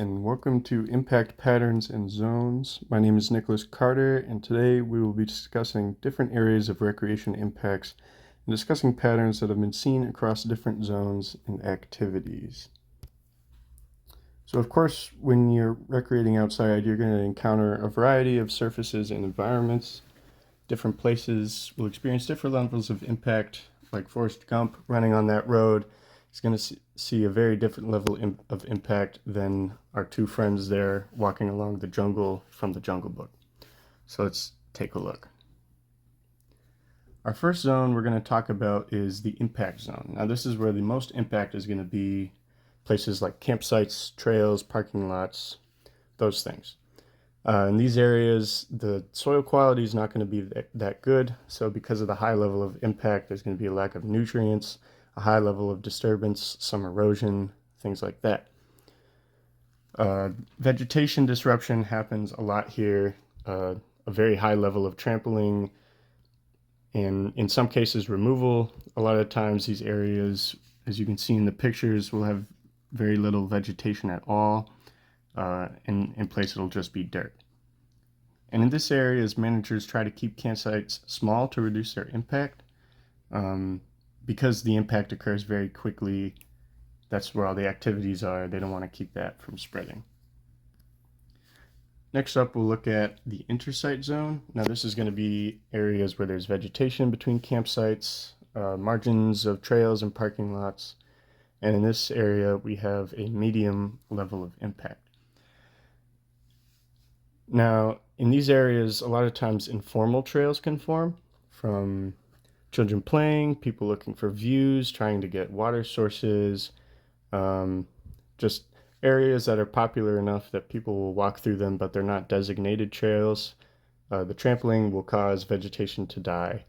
and welcome to Impact Patterns and Zones. My name is Nicholas Carter, and today we will be discussing different areas of recreation impacts and discussing patterns that have been seen across different zones and activities. So, of course, when you're recreating outside, you're going to encounter a variety of surfaces and environments. Different places will experience different levels of impact, like Forrest Gump running on that road is going to see a very different level of impact than our two friends there walking along the jungle from the Jungle Book. So let's take a look. Our first zone we're going to talk about is the impact zone. Now this is where the most impact is going to be places like campsites, trails, parking lots, those things. In these areas, the soil quality is not going to be that good. So because of the high level of impact, there's going to be a lack of nutrients, a high level of disturbance, some erosion, things like that. Vegetation disruption happens a lot here. A very high level of trampling and in some cases removal. A lot of times these areas, as you can see in the pictures, will have very little vegetation at all. In place it'll just be dirt. And in this area, as managers try to keep campsites small to reduce their impact, because the impact occurs very quickly, that's where all the activities are. They don't want to keep that from spreading. Next up, we'll look at the intersite zone. Now this is going to be areas where there's vegetation between campsites, margins of trails and parking lots. And in this area, we have a medium level of impact. Now, in these areas, a lot of times informal trails can form from children playing, people looking for views, trying to get water sources, just areas that are popular enough that people will walk through them, but they're not designated trails. The trampling will cause vegetation to die.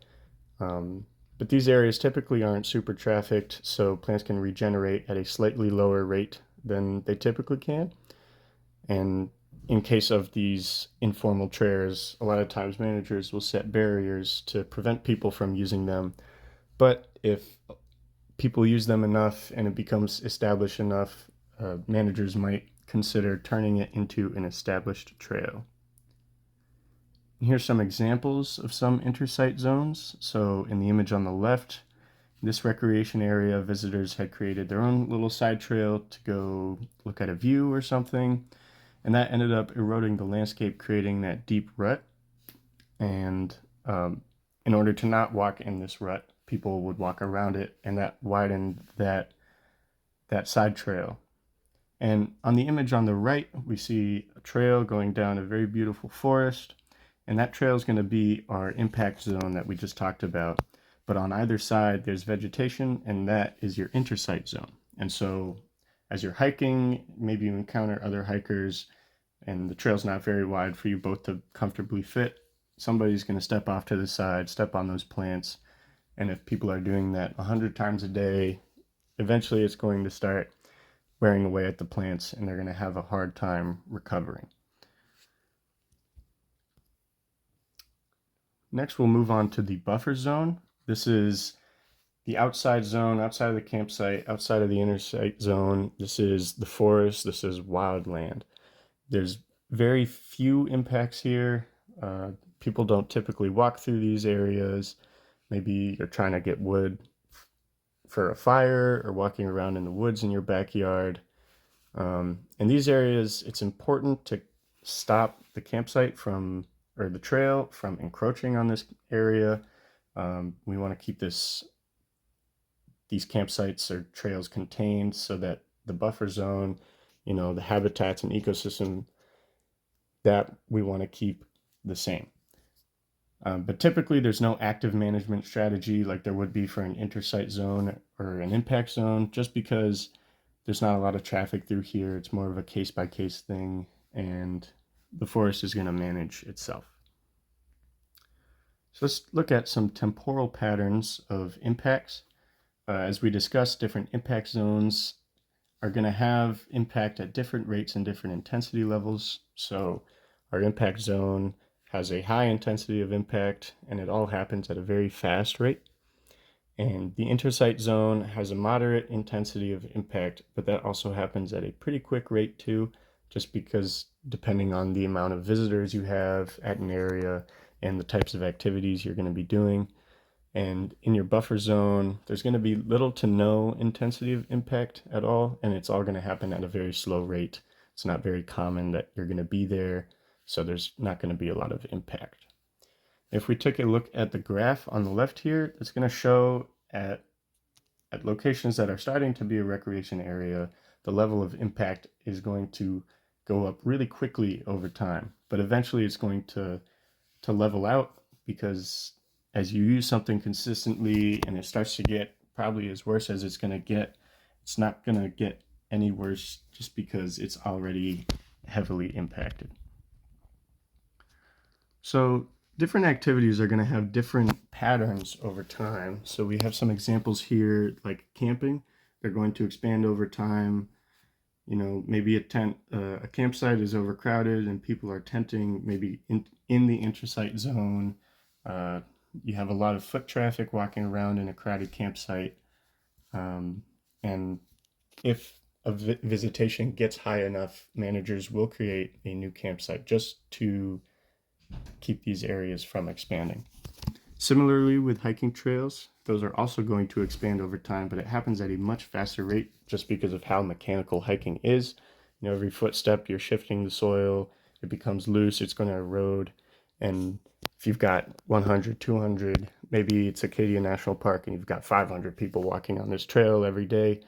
But these areas typically aren't super trafficked, so plants can regenerate at a slightly lower rate than they typically can. And in case of these informal trails, a lot of times managers will set barriers to prevent people from using them. But if people use them enough and it becomes established enough, managers might consider turning it into an established trail. And here's some examples of some intersite zones. So in the image on the left, this recreation area, visitors had created their own little side trail to go look at a view or something. And that ended up eroding the landscape, creating that deep rut. And in order to not walk in this rut, people would walk around it, and that widened that side trail. And on the image on the right, we see a trail going down a very beautiful forest. And that trail is going to be our impact zone that we just talked about. But on either side, there's vegetation, and that is your intersite zone. And so as you're hiking, maybe you encounter other hikers, and the trail's not very wide for you both to comfortably fit. Somebody's going to step off to the side, step on those plants. And if people are doing that 100 times a day, eventually it's going to start wearing away at the plants, and they're going to have a hard time recovering. Next, we'll move on to the buffer zone. This is the outside zone, outside of the campsite, outside of the intersite zone. This is the forest. This is wildland. There's very few impacts here. People don't typically walk through these areas. Maybe you're trying to get wood for a fire or walking around in the woods in your backyard. In these areas, it's important to stop the campsite or the trail from encroaching on this area. We want to keep these campsites or trails contained so that the buffer zone, the habitats and ecosystem that we want to keep the same. But typically there's no active management strategy like there would be for an intersite zone or an impact zone, just because there's not a lot of traffic through here. It's more of a case-by-case thing, and the forest is going to manage itself. So let's look at some temporal patterns of impacts. As we discussed, different impact zones are going to have impact at different rates and different intensity levels. So our impact zone has a high intensity of impact, and it all happens at a very fast rate. And the intersite zone has a moderate intensity of impact, but that also happens at a pretty quick rate too, just because depending on the amount of visitors you have at an area and the types of activities you're going to be doing. And in your buffer zone, there's going to be little to no intensity of impact at all, and it's all going to happen at a very slow rate. It's not very common that you're going to be there, so there's not going to be a lot of impact. If we take a look at the graph on the left here, it's going to show at locations that are starting to be a recreation area, the level of impact is going to go up really quickly over time, but eventually it's going to level out, because as you use something consistently and it starts to get probably as worse as it's going to get, it's not going to get any worse just because it's already heavily impacted. So different activities are going to have different patterns over time. So we have some examples here, like camping. They're going to expand over time. You know, maybe a campsite is overcrowded and people are tenting maybe in the intrasite zone. You have a lot of foot traffic walking around in a crowded campsite. And if a visitation gets high enough, managers will create a new campsite just to keep these areas from expanding. Similarly with hiking trails, those are also going to expand over time, but it happens at a much faster rate just because of how mechanical hiking is. You know, every footstep you're shifting the soil, it becomes loose, it's going to erode. And if you've got 100, 200, maybe it's Acadia National Park and you've got 500 people walking on this trail every day,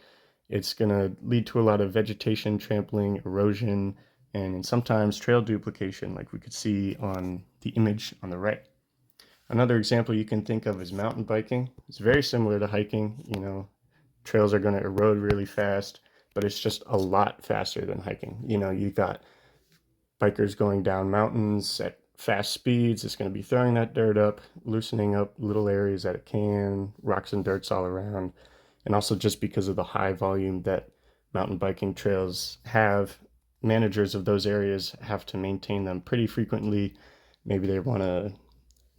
it's going to lead to a lot of vegetation trampling, erosion, and sometimes trail duplication, like we could see on the image on the right. Another example you can think of is mountain biking. It's very similar to hiking. You know, trails are going to erode really fast, but it's just a lot faster than hiking. You know, you got bikers going down mountains at fast speeds. It's going to be throwing that dirt up, loosening up little areas that it can, rocks and dirts all around. And also just because of the high volume that mountain biking trails have, managers of those areas have to maintain them pretty frequently. Maybe they want to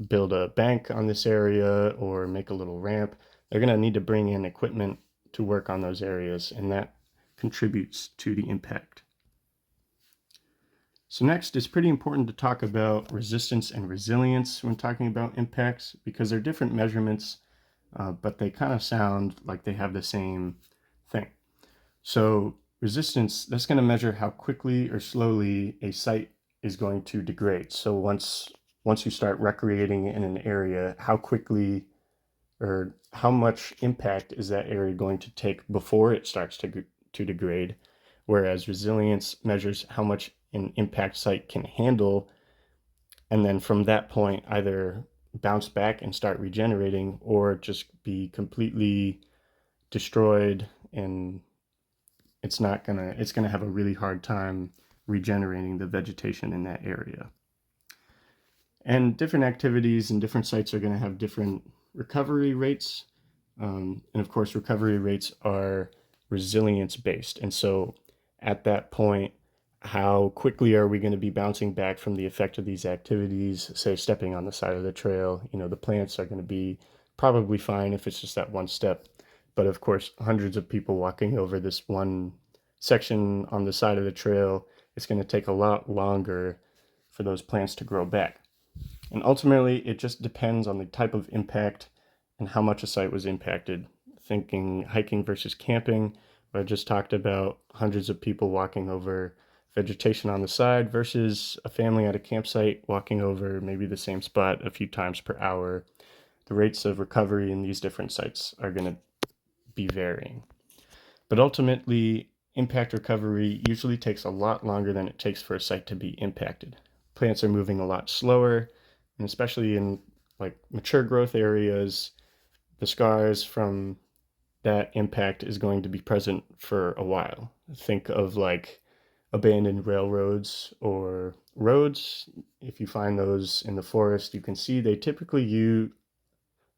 build a bank on this area or make a little ramp. They're going to need to bring in equipment to work on those areas, and that contributes to the impact. So next, it's pretty important to talk about resistance and resilience when talking about impacts, because they're different measurements, but they kind of sound like they have the same thing. So resistance, that's going to measure how quickly or slowly a site is going to degrade. So once you start recreating in an area, how quickly or how much impact is that area going to take before it starts to degrade, whereas resilience measures how much an impact site can handle, and then from that point either bounce back and start regenerating or just be completely destroyed, and it's gonna have a really hard time regenerating the vegetation in that area. And different activities and different sites are going to have different recovery rates. And of course, recovery rates are resilience based. And so at that point, how quickly are we going to be bouncing back from the effect of these activities? Say stepping on the side of the trail, you know, the plants are going to be probably fine if it's just that one step. But of course, hundreds of people walking over this one section on the side of the trail, it's going to take a lot longer for those plants to grow back. And ultimately, it just depends on the type of impact and how much a site was impacted. Thinking hiking versus camping, where I just talked about hundreds of people walking over vegetation on the side versus a family at a campsite walking over maybe the same spot a few times per hour. The rates of recovery in these different sites are going to be varying. But ultimately, impact recovery usually takes a lot longer than it takes for a site to be impacted. Plants are moving a lot slower, and especially in like mature growth areas, the scars from that impact is going to be present for a while. Think of like abandoned railroads or roads. If you find those in the forest, you can see they typically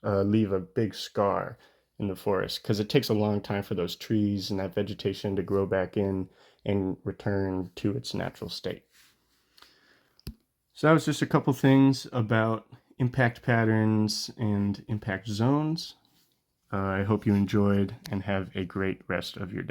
leave a big scar in the forest because it takes a long time for those trees and that vegetation to grow back in and return to its natural state. So that was just a couple things about impact patterns and impact zones. I hope you enjoyed and have a great rest of your day.